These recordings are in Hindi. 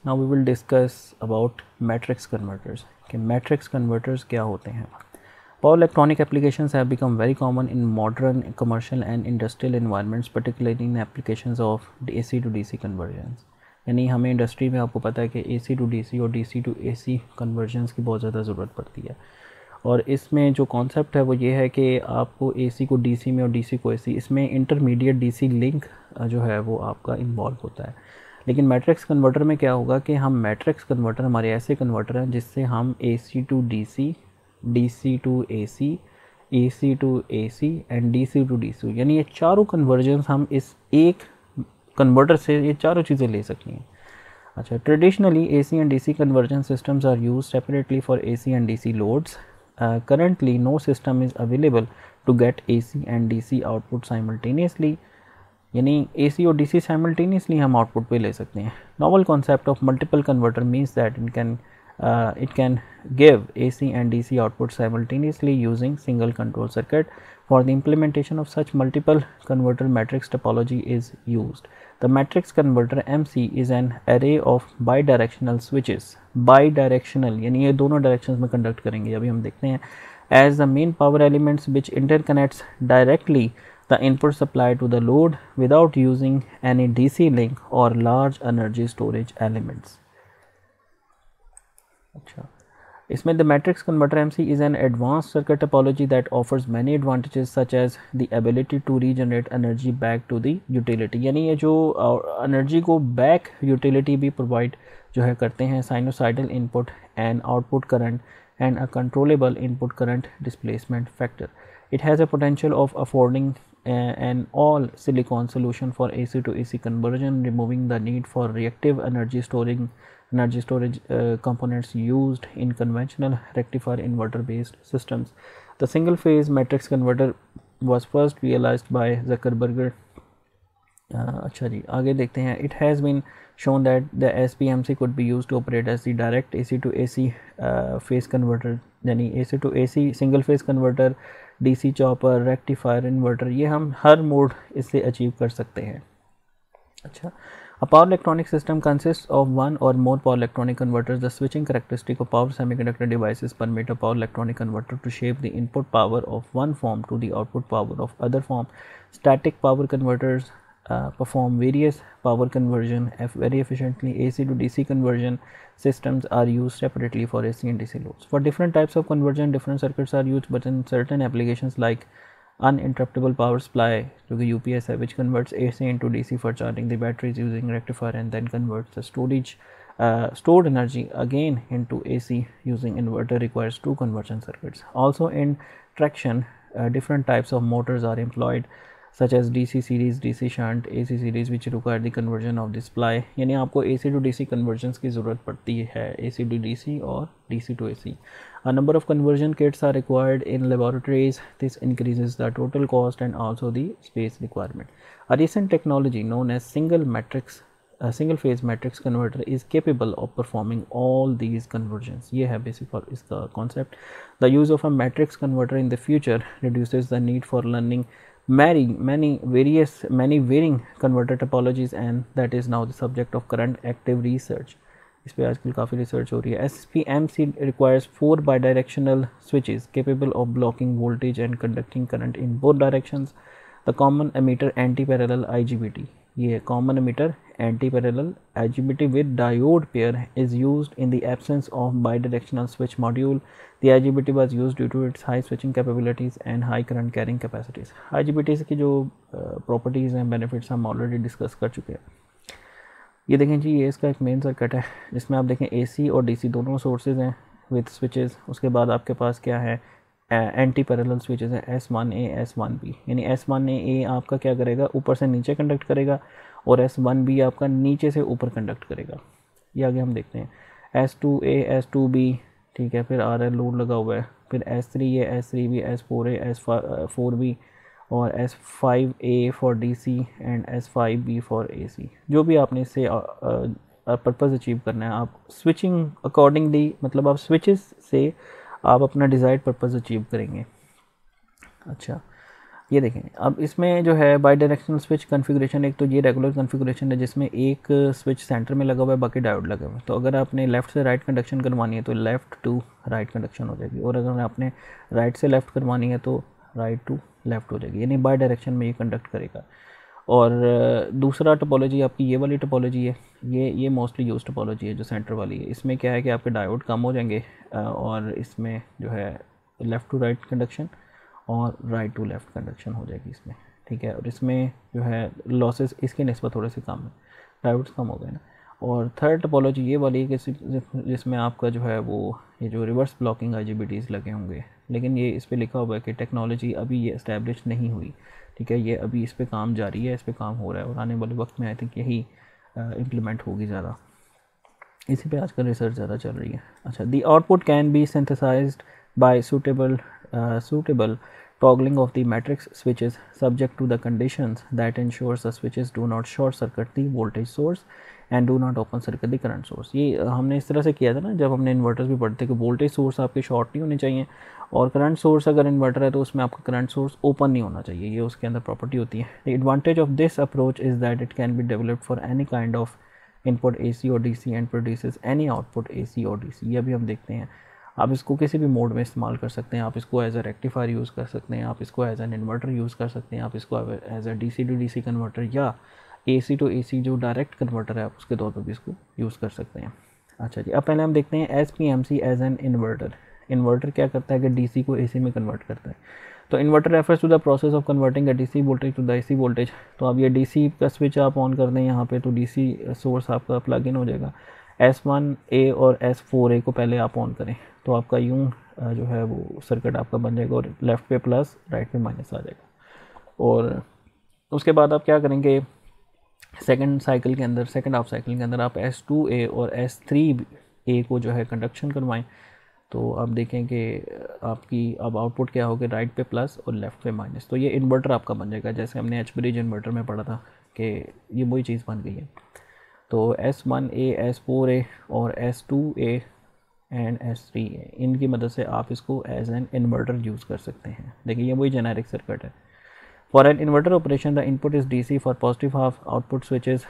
Now we will discuss about matrix converters कि matrix converters क्या होते हैं. Power electronic applications have become very common in modern commercial and industrial environments, particularly in applications of AC to DC conversions. यानी हमें इंडस्ट्री में आपको पता है कि AC to DC और DC to AC conversions की बहुत ज़्यादा ज़रूरत पड़ती है. और इसमें जो कॉन्सेप्ट है वो ये है कि आपको AC को DC में और DC को AC, इसमें इंटरमीडिएट DC लिंक जो है वो आपका इन्वॉल्व होता है. लेकिन मैट्रिक्स कन्वर्टर में क्या होगा कि हम मैट्रिक्स कन्वर्टर हमारे ऐसे कन्वर्टर हैं जिससे हम AC to DC, DC to AC, AC to AC and DC to DC, यानी ये चारों कन्वर्जन्स हम इस एक कन्वर्टर से ये चारों चीज़ें ले सकती हैं. अच्छा, traditionally AC and DC conversion systems are use separately for AC and DC loads. Currently no system is available to get AC and DC output simultaneously. यानी AC और DC साइमल्टेनियसली हम आउटपुट पे ले सकते हैं. Novel concept of multiple converter means that it can give AC and DC output simultaneously using single control circuit. For the implementation of such multiple converter matrix topology is used. The matrix converter MC is an array of bidirectional switches. Bidirectional यानी ये दोनों डायरेक्शंस में कंडक्ट करेंगे, अभी हम देखते हैं. As the main power elements which interconnects directly the input supply to the load without using any DC link or large energy storage elements. अच्छा, इसमें the matrix converter MC is an advanced circuit topology that offers many advantages such as the ability to regenerate energy back to the utility. यानी ये जो एनर्जी को बैक यूटिलिटी भी प्रोवाइड जो है करते हैं. Sinusoidal input and output current and a controllable input current displacement factor. It has a potential of affording an all silicon solution for AC to AC conversion, removing the need for reactive energy storage components used in conventional rectifier inverter based systems. The single phase matrix converter was first realized by Zuckerberg. अच्छा जी, आगे देखते हैं. It has been shown that the SPMC could be used to operate as the direct AC to AC phase converter, यानी AC to AC single phase converter, DC chopper, rectifier inverter, ये हम हर मोड इससे अचीव कर सकते हैं. अच्छा, a power electronic system consists of one or more power electronic converters. The switching characteristic of power semiconductor devices permit a power electronic converter to shape the input power of one form to the output power of other form. Static power converters perform various power conversion very efficiently. AC to DC conversion systems are used separately for AC and DC loads. For different types of conversion, different circuits are used, but in certain applications like uninterruptible power supply to the UPS, which converts AC into DC for charging the batteries using rectifier and then converts the stored energy again into AC using inverter, requires two conversion circuits. Also in traction, different types of motors are employed such as DC series, DC shunt, AC series, which require the conversion of the supply. यानी आपको AC to DC conversions की ज़रूरत पड़ती है, AC to DC और DC to AC. A number of conversion kits are required in laboratories. This increases the total cost and also the space requirement. A recent technology known as single phase matrix converter is capable of performing all these conversions. ये है basic और इसका concept. The use of a matrix converter in the future reduces the need for learning many varying converter topologies, and that is now the subject of current active research. इस पे आजकल काफ़ी रिसर्च हो रही है. SPMC requires 4 bidirectional switches capable of blocking voltage and conducting current in both directions. The common emitter anti-parallel IGBT, ये common emitter anti-parallel IGBT with diode pair is used in the absence of bidirectional switch module. The IGBT was used due to its high switching capabilities and high current carrying capacities. IGBT की जो properties हैं, benefits हम already discuss कर चुके हैं. ये देखें जी, ये इसका एक मेन सर्किट है जिसमें आप देखें AC और DC दोनों सोर्सेज हैं विद स्विचेस. उसके बाद आपके पास क्या है, एंटी पैरेलल स्विचेस है S1A S1B. यानी S1A आपका क्या करेगा, ऊपर से नीचे कंडक्ट करेगा और S1B आपका नीचे से ऊपर कंडक्ट करेगा. ये आगे हम देखते हैं. S2A S2B, ठीक है, फिर RL लोड लगा हुआ है, फिर S3A S3B S4A S4B और S5A for DC and S5B for AC. जो भी आपने इससे पर्पज़ अचीव करना है, आप स्विचिंग अकॉर्डिंगली, मतलब आप स्विचेस से आप अपना डिज़ायर्ड पर्पज़ अचीव करेंगे. अच्छा, ये देखें, अब इसमें जो है बाई डायरेक्शनल स्विच कन्फिग्रेशन, एक तो ये रेगुलर कन्फिग्रेशन है जिसमें एक स्विच सेंटर में लगा हुआ है, बाकी डायोड लगे हुए हैं। तो अगर आपने लेफ़्ट से राइट कंडक्शन करवानी है तो लेफ़्ट टू राइट कंडक्शन हो जाएगी, और अगर आपने राइट से लेफ़्ट करवानी है तो राइट टू लेफ़्ट हो जाएगी, यानी बाई डायरेक्शन में ये कंडक्ट करेगा। और दूसरा टोपोलॉजी आपकी ये वाली टोपोलॉजी है, ये मोस्टली यूज टोपोलॉजी है जो सेंटर वाली है। इसमें क्या है कि आपके डायोड कम हो जाएंगे और इसमें जो है लेफ़्ट टू राइट कंडक्शन और राइट टू लेफ़्ट कंडक्शन हो जाएगी इसमें, ठीक है। और इसमें जो है लॉसेस इसकी निस्बत थोड़े से कम है, डायोड्स कम हो गए ना। और थर्ड टोपोलॉजी ये वाली है कि जिसमें आपका जो है वो ये जो रिवर्स ब्लॉकिंग IGBTs लगे होंगे, लेकिन ये इस पर लिखा हुआ है कि टेक्नोलॉजी अभी ये इस्टेब्लिश नहीं हुई, ठीक है। ये अभी इस पे काम जारी है, इस पे काम हो रहा है और आने वाले वक्त में आई थिंक यही इम्प्लीमेंट होगी ज़्यादा, इसी पे आजकल रिसर्च ज़्यादा चल रही है। अच्छा, the output can be synthesized by suitable toggling of the matrix switches subject to the conditions that ensures the switches do not short circuit the voltage source and do not open circuit the current source। ये हमने इस तरह से किया था ना जब हमने इन्वर्टर्स भी पढ़ते कि वोल्टेज सोर्स आपके शॉर्ट नहीं होने चाहिए और करंट सोर्स अगर इन्वर्टर है तो उसमें आपका करंट सोर्स ओपन नहीं होना चाहिए, ये उसके अंदर प्रॉपर्टी होती है। The advantage of this approach is that it can be developed for any kind of input AC और DC and produces any output AC और DC। ये अभी हम देखते हैं, आप इसको किसी भी मोड में इस्तेमाल कर सकते हैं, आप इसको एज अ रेक्टिफायर यूज़ कर सकते हैं, आप इसको एज एन इन्वर्टर यूज़ कर सकते हैं, आप इसको as a DC to DC converter या AC टू AC जो डायरेक्ट कन्वर्टर है आप उसके तौर पर भी इसको यूज़ कर सकते हैं। अच्छा जी, अब पहले हम देखते हैं SPMC as an inverter. Inverter क्या करता है कि DC को AC में कन्वर्ट करता है। तो inverter refers to the process of converting a DC voltage to the AC voltage. तो अब ये DC का स्विच आप ऑन कर दें यहाँ पे तो DC सोर्स आपका प्लग इन हो जाएगा। S1A और S4A को पहले आप ऑन करें तो आपका यूँ जो है वो सर्किट आपका बन जाएगा और लेफ़्ट पे प्लस राइट पे माइनस आ जाएगा। और उसके बाद आप क्या करेंगे, सेकंड साइकिल के अंदर, सेकंड हाफ साइकिल के अंदर आप S2A और S3A को जो है कंडक्शन करवाएं तो आप देखें कि आपकी अब आउटपुट क्या होगा, राइट पे प्लस और लेफ़्ट पे माइनस। तो ये इन्वर्टर आपका बन जाएगा, जैसे हमने एच ब्रिज इन्वर्टर में पढ़ा था कि ये वही चीज़ बन गई है। तो S1A, S4A और S2A एंड S3A, इनकी मदद से आप इसको एज एन इन्वर्टर यूज़ कर सकते हैं। देखिए ये वही जेनेरिक सर्किट है। For an inverter operation, the input is DC. For positive half output switches,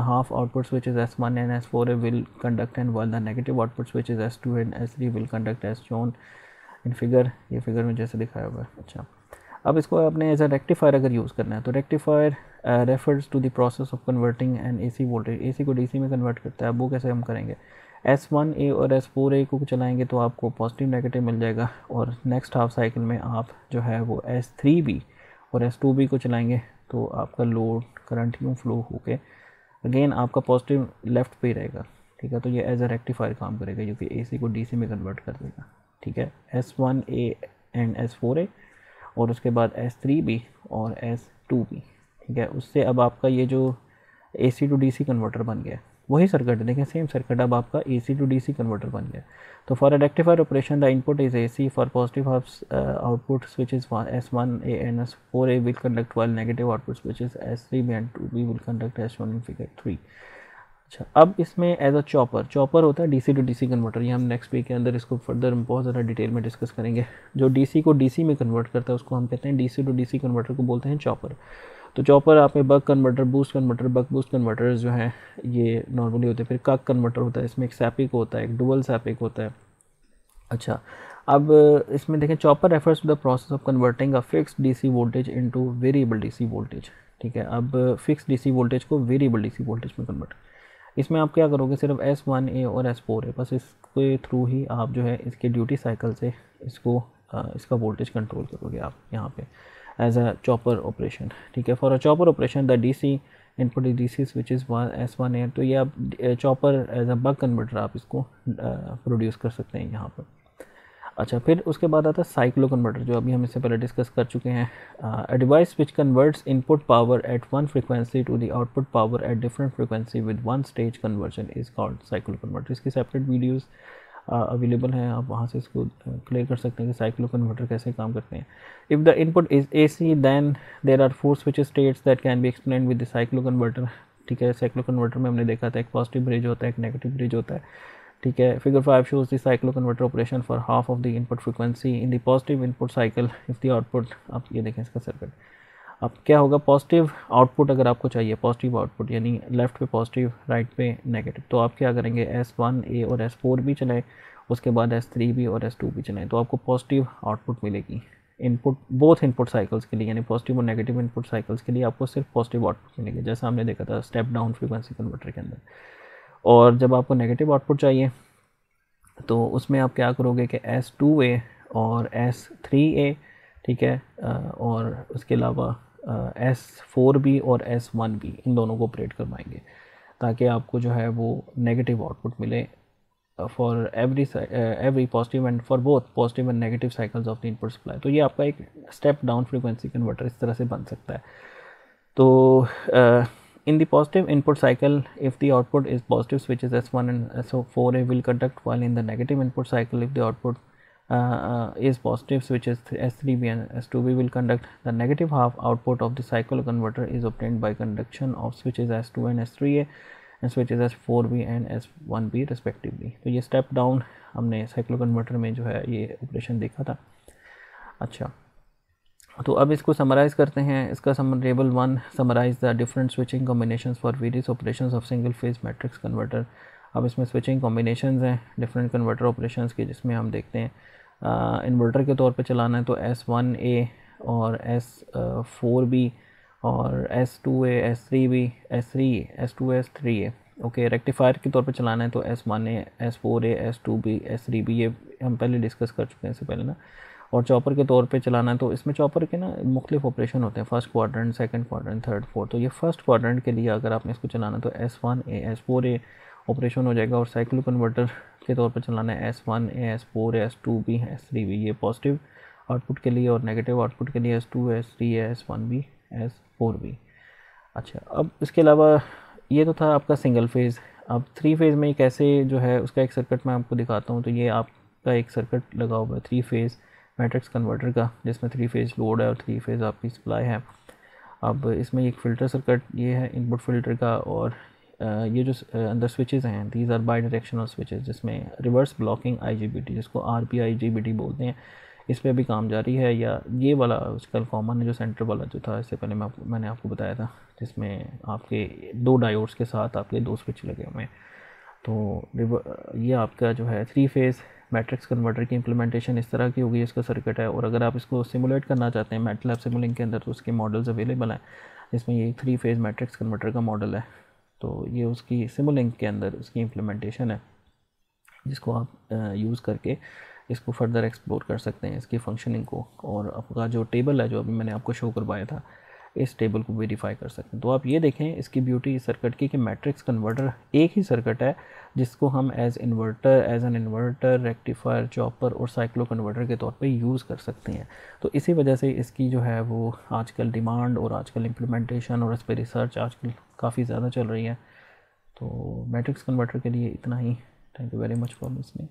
half output switches S1 and S4 will conduct, and while the negative output switches S2 and S3 will conduct as shown in figure। ये फिगर में जैसे दिखाया हुआ है। अच्छा, अब इसको आपने एज अ रेक्टिफायर अगर यूज़ करना है तो rectifier refers to the process of converting an AC voltage, AC को DC में कन्वर्ट करता है। अब वो कैसे हम करेंगे, S1A और S4A को चलाएंगे तो आपको पॉजिटिव नेगेटिव मिल जाएगा और नेक्स्ट हाफ साइकिल में आप जो है वो S3B और S2B को चलाएंगे तो आपका लोड करंट यूँ फ्लो होके अगेन आपका पॉजिटिव लेफ़्ट पे ही रहेगा, ठीक है। तो ये एज अ रेक्टिफायर काम करेगा क्योंकि AC को DC में कन्वर्ट कर देगा, ठीक है। S1A एंड S4A और उसके बाद S3B और S2B, ठीक है। उससे अब आपका ये जो AC टू DC कन्वर्टर बन गया, वही सर्किट है, देखें सेम सर्किट, अब आपका AC टू DC कन्वर्टर बन गया। तो for a rectifier operation the input is AC। For positive half output switches S1A and S4A will conduct while negative output switches S3B and 2B will conduct as shown in figure 3। अच्छा, अब इसमें एज अ चॉपर होता है DC टू DC कन्वर्टर, ये हम नेक्स्ट वीक के अंदर इसको फर्दर बहुत ज़्यादा डिटेल में डिस्कस करेंगे। जो DC को DC में कन्वर्ट करता है उसको हम कहते हैं DC टू DC कन्वर्टर को बोलते हैं चॉपर। तो चॉपर आप में buck converter, boost converter, buck boost converters जो हैं ये नॉर्मली होते हैं। फिर कक कन्वर्टर होता है, इसमें एक सैपिक होता है, एक डुअल सैपिक होता है। अच्छा, अब इसमें देखें chopper refers to the process of converting a fixed DC voltage into variable DC voltage, ठीक है। अब फिक्स DC वोल्टेज को वेरिएबल DC वोल्टेज में कन्वर्ट, इसमें आप क्या करोगे, सिर्फ S1A और S4A बस इसके थ्रू ही आप जो है इसके ड्यूटी साइकिल से इसको इसका वोल्टेज कंट्रोल करोगे आप यहाँ पे एज अ चॉपर ऑपरेशन, ठीक है। For a chopper operation the DC input DC switches S1A। तो ये आप chopper as a buck converter आप इसको प्रोड्यूस कर सकते हैं यहाँ पर। अच्छा, फिर उसके बाद आता है साइक्लो कन्वर्टर, जो अभी हम इससे पहले डिस्कस कर चुके हैं। A device which converts input power at one frequency to the output power at different frequency with one stage conversion is called cyclo converter. इसकी सेपरेट वीडियोस अवेलेबल हैं, आप वहाँ से इसको क्लियर कर सकते हैं कि साइक्लो कन्वर्टर कैसे काम करते हैं। If the input is AC then there are 4 switch states that can be explain with the cyclo converter, ठीक है। साइक्लो कन्वर्टर में हमने देखा था एक पॉजिटिव ब्रिज होता है, एक नेगेटिव ब्रिज होता है, ठीक है। Figure 5 shows the cyclo converter operation for half of the input frequency in the positive input cycle if the output, आप ये देखें इसका सर्किट, अब क्या होगा, पॉजिटिव आउटपुट अगर आपको चाहिए, पॉजिटिव आउटपुट यानी लेफ़्ट पे पॉजिटिव राइट पे नेगेटिव, तो आप क्या करेंगे, S1A और S4 भी चलाएं, उसके बाद S3 भी और S2 भी चलाएं, तो आपको पॉजिटिव आउटपुट मिलेगी इनपुट, बोथ इनपुट साइकिल्स के लिए, यानी पॉजिटिव और नेगेटिव इनपुट साइकिल्स के लिए आपको सिर्फ पॉजिटिव आउटपुट मिलेगी, जैसा हमने देखा था स्टेप डाउन फ्रीक्वेंसी कन्वर्टर के अंदर। और जब आपको नेगेटिव आउटपुट चाहिए तो उसमें आप क्या करोगे कि S2A और S3A, ठीक है, और उसके अलावा S4B और S1B, इन दोनों को ऑपरेट करवाएंगे ताकि आपको जो है वो नेगेटिव आउटपुट मिले for every positive and for both positive and negative cycles of the input supply. तो ये आपका एक स्टेप डाउन फ्रीक्वेंसी कन्वर्टर इस तरह से बन सकता है। तो in the positive input cycle, if the output is positive, switches S1 and S4A will conduct, while in the negative input cycle, if the output is positive, switches S3B and S2B will conduct. The negative half output of the cycle converter is obtained by conduction of switches S2 and S3A and switches S4B and S1B respectively. तो ये step down हमने cycle converter में जो है ये ऑपरेशन देखा था। अच्छा, तो अब इसको समराइज़ करते हैं। इसका table 1 summarize the different switching combinations for various operations of single phase matrix converter. अब इसमें स्विचिंग कॉम्बिनेशंस हैं डिफरेंट कन्वर्टर ऑपरेशंस के, जिसमें हम देखते हैं इन्वर्टर के तौर पे चलाना है तो S1A और S4B और S2A, S3B, S2A, S3A। Okay, rectifier के तौर पे चलाना है तो S1A, S4A, S2B, S3B, ये हम पहले डिस्कस कर चुके हैं इससे पहले ना। और चॉपर के तौर पे चलाना है तो इसमें चॉपर के ना मुख्तलिफ ऑपरेशन होते हैं, first quadrant, second quadrant, third, fourth. तो ये फर्स्ट क्वाड्रेंट के लिए अगर आपने इसको चलाना है तो S1A, S4A ऑपरेशन हो जाएगा, और साइक्लो कन्वर्टर के तौर पे चलाना है S1A, S4A, S2B, S3B, ये पॉजिटिव आउटपुट के लिए, और नेगेटिव आउटपुट के लिए S2A, S3A, S1B, S4B। अच्छा, अब इसके अलावा ये तो था आपका सिंगल फेज़। अब 3 फेज़ में कैसे जो है उसका एक सर्किट मैं आपको दिखाता हूँ। तो ये आपका एक सर्किट लगा हुआ है 3 फेज़ मैट्रिक्स कन्वर्टर का, जिसमें 3 फेज़ लोड है और 3 फेज़ आपकी सप्लाई है। अब इसमें एक फ़िल्टर सर्किट ये है इनपुट फ़िल्टर का, और ये जो अंदर स्विचेस हैं, these are bidirectional switches, जिसमें रिवर्स ब्लॉकिंग IGBT, जिसको RP IGBT बोलते हैं, इस पर अभी काम जारी है। या ये वाला आजकल कॉमन है जो सेंटर वाला जो था, इससे पहले मैंने आपको बताया था, जिसमें आपके 2 डायोड्स के साथ आपके 2 स्विच लगे हुए हैं। तो ये आपका जो है 3 फेज़ मैट्रिक्स कन्वर्टर की इम्प्लीमेंटेशन इस तरह की होगी, इसका सर्किट है। और अगर आप इसको सिमुलेट करना चाहते हैं मैटलैब सिमुलिंक के अंदर, तो उसके मॉडल्स अवेलेबल हैं, जिसमें ये 3 फेज़ मैट्रिक्स कन्वर्टर का मॉडल है। तो ये उसकी सिमुलिंक के अंदर उसकी इम्प्लीमेंटेशन है, जिसको आप यूज़ करके इसको फर्दर एक्सप्लोर कर सकते हैं, इसकी फंक्शनिंग को। और आपका जो टेबल है जो अभी मैंने आपको शो करवाया था, इस टेबल को वेरीफाई कर सकते हैं। तो आप ये देखें इसकी ब्यूटी इस सर्किट की कि मैट्रिक्स कन्वर्टर एक ही सर्किट है, जिसको हम as an inverter, rectifier, chopper और साइक्लो कन्वर्टर के तौर पे यूज़ कर सकते हैं। तो इसी वजह से इसकी जो है वो आजकल डिमांड और आजकल इम्प्लीमेंटेशन और इस पर रिसर्च आजकल काफ़ी ज़्यादा चल रही है। तो मैट्रिक्स कन्वर्टर के लिए इतना ही। Thank you very much for listening.